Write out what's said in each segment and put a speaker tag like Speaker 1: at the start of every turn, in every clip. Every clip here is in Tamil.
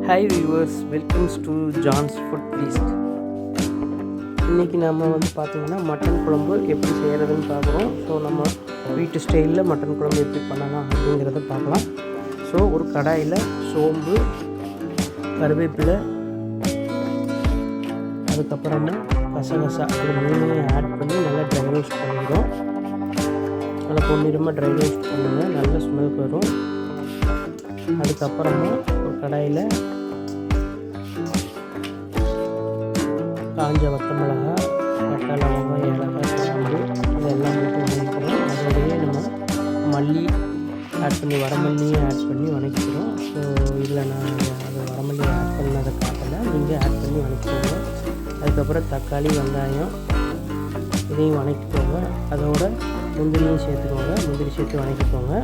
Speaker 1: Hi viewers, welcomes to John's food feast. இன்றைக்கி நம்ம பார்த்திங்கன்னா மட்டன் குழம்பு எப்படி செய்கிறதுன்னு பார்க்குறோம். ஸோ நம்ம வீட்டு ஸ்டைலில் மட்டன் குழம்பு எப்படி பண்ணலாம் அப்படிங்கிறத பார்க்கலாம். ஸோ ஒரு கடாயில் சோம்பு, கருவேப்பிலை, அதுக்கப்புறமா கசகசா இது மூணையும் ஆட் பண்ணி நல்லா ட்ரை ரோஸ்ட் பண்ணிடுறோம். நல்லா பொன்னிறமாக ட்ரை ரோஸ்ட் பண்ணுங்கள், நல்ல ஸ்மெல் வரும். அதுக்கப்புறமா ஒரு கடாயில் காஞ்ச வத்த மிளகா, பட்டை, லவங்கம், ஏலக்காய், கிராம்பு இதெல்லாம் போட்டு வதக்கிக்கிறோம். அதோடையே நம்ம மல்லி ஆட் பண்ணி வரமல்லியும் ஆட் பண்ணி வதக்கிக்கிறோம். ஸோ இதில் நான் அது வரமல்லி ஆட் பண்ணதை காட்டலை, நீங்கள் ஆட் பண்ணி வதக்கிக்கோங்க. அதுக்கப்புறம் தக்காளி, வெங்காயம் இதையும் வதக்கிக்கோங்க. அதோட முந்திரியும் சேர்த்துக்கோங்க, முந்திரி சேர்த்து வதக்கிக்கோங்க.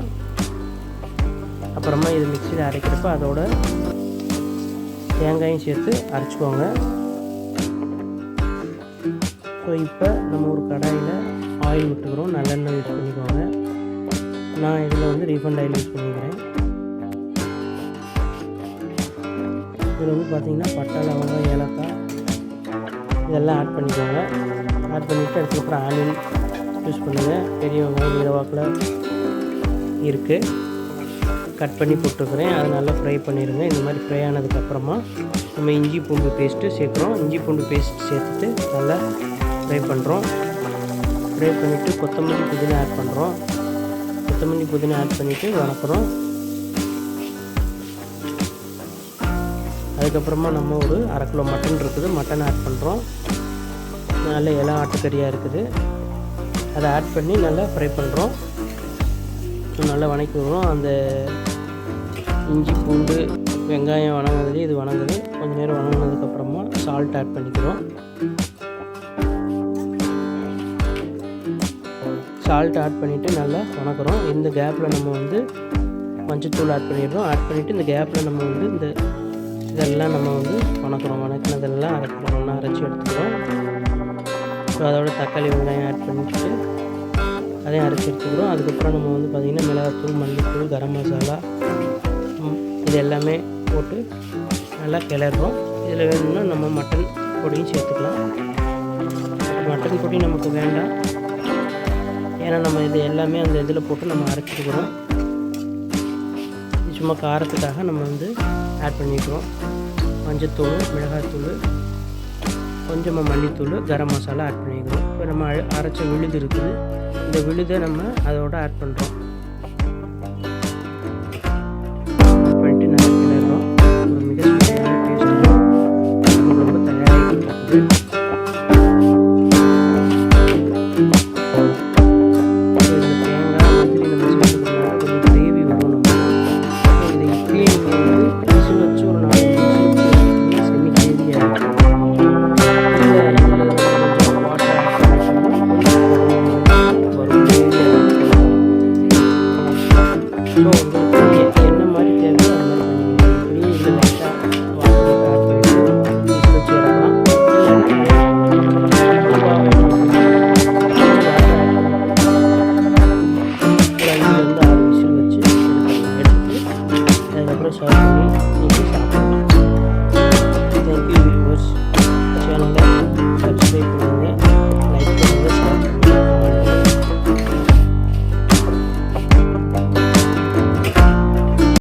Speaker 1: அப்புறமா இது மிக்சியில் அரைக்கிறப்ப அதோட தேங்காயும் சேர்த்து அரைச்சிக்கோங்க. ஸோ இப்போ நம்ம ஒரு கடாயில் ஆயில் விட்டுக்கிறோம், நல்லெண்ணெய் யூஸ் பண்ணிக்கோங்க. நான் இதில் ரீஃபண்ட் ஆயில் யூஸ் பண்ணிக்கிறேன். இதில் பார்த்திங்கன்னா பட்டை, லவங்கம், ஏலக்காய் இதெல்லாம் ஆட் பண்ணிக்கோங்க. ஆட் பண்ணிவிட்டு அதுக்கப்புறம் ஆனியன் யூஸ் பண்ணுங்கள். பெரிய வெங்காயம் நீளவாக்கில் இருக்குது, கட் பண்ணி போட்டுக்கிறேன். அதை நல்லா ஃப்ரை பண்ணிடுங்க. இந்த மாதிரி ஃப்ரை ஆனதுக்கப்புறமா நம்ம இஞ்சி பூண்டு பேஸ்ட்டு சேர்க்குறோம். இஞ்சி பூண்டு பேஸ்ட் சேர்த்துட்டு நல்லா ஃப்ரை பண்ணுறோம். ஃப்ரை பண்ணிவிட்டு கொத்தமல்லி, புதினா ஆட் பண்ணுறோம். கொத்தமல்லி, புதினா ஆட் பண்ணிவிட்டு வதக்குறோம். அதுக்கப்புறமா நம்ம ஒரு 1/2 கிலோ மட்டன் இருக்குது, மட்டன் ஆட் பண்ணுறோம். நல்ல இலை ஆட்டுக்கறியாக இருக்குது, அதை ஆட் பண்ணி நல்லா ஃப்ரை பண்ணுறோம். நல்லா வதக்கி விடுறோம். அந்த இஞ்சி பூண்டு வெங்காயம் வதங்குது, இது வதங்குது. கொஞ்சம் நேரம் வதங்கினதுக்கப்புறமா சால்ட் ஆட் பண்ணிக்கிறோம். சால்ட் ஆட் பண்ணிவிட்டு நல்லா வதக்குறோம். இந்த கேப்பில் நம்ம மஞ்சத்தூள் ஆட் பண்ணிடுறோம். ஆட் பண்ணிவிட்டு இந்த கேப்பில் நம்ம இந்த இதெல்லாம் நம்ம வதக்குறோம். வதக்கினதெல்லாம் ஒன்றா அரைச்சி எடுத்துக்கிறோம். ஸோ அதோட தக்காளி, வெங்காயம் ஆட் பண்ணிவிட்டு அதையும் அரைச்சி எடுத்துக்கிறோம். அதுக்கப்புறம் நம்ம பார்த்திங்கன்னா மிளகாத்தூள், மல்லித்தூள், கரம் மசாலா இது எல்லாமே போட்டு நல்லா கிளறுறோம். இதில் வேணும்னா நம்ம மட்டன் பொடியும் சேர்த்துக்கலாம். மட்டன் பொடி நமக்கு வேண்டாம், ஏன்னா நம்ம இது எல்லாமே அந்த இதில் போட்டு நம்ம அரைச்சிக்கிறோம். இது சும்மா காரத்துக்காக நம்ம ஆட் பண்ணிக்கிறோம். மஞ்சத்தூள், மிளகாத்தூள், கொஞ்சமாக மல்லித்தூள், கரம் மசாலா ஆட் பண்ணிக்கிறோம். இப்போ நம்ம அரைச்ச விழுது இருக்குது, இந்த விழுதை நம்ம அதோட ஆட் பண்ணுறோம். ஆட் பண்ணிட்டு நல்லா கிளறுறோம். ஒரு மிக சுவையான டேஸ்ட்டாக ரொம்ப தயாராகிட்டு இருக்குது. ஸோ உங்களுக்கு என்ன மாதிரி தேவையோ அந்த மாதிரி பண்ணிக்கலாம். இப்படி இதில் லைட்டாக வாட்டர் ஆட் பண்ணிவிட்டு விசில் வச்சு இறக்கலாம். ஒரு 5 to 6 விசில் வச்சு எடுத்துட்டு அதுக்கப்புறம் சர்வ் பண்ணி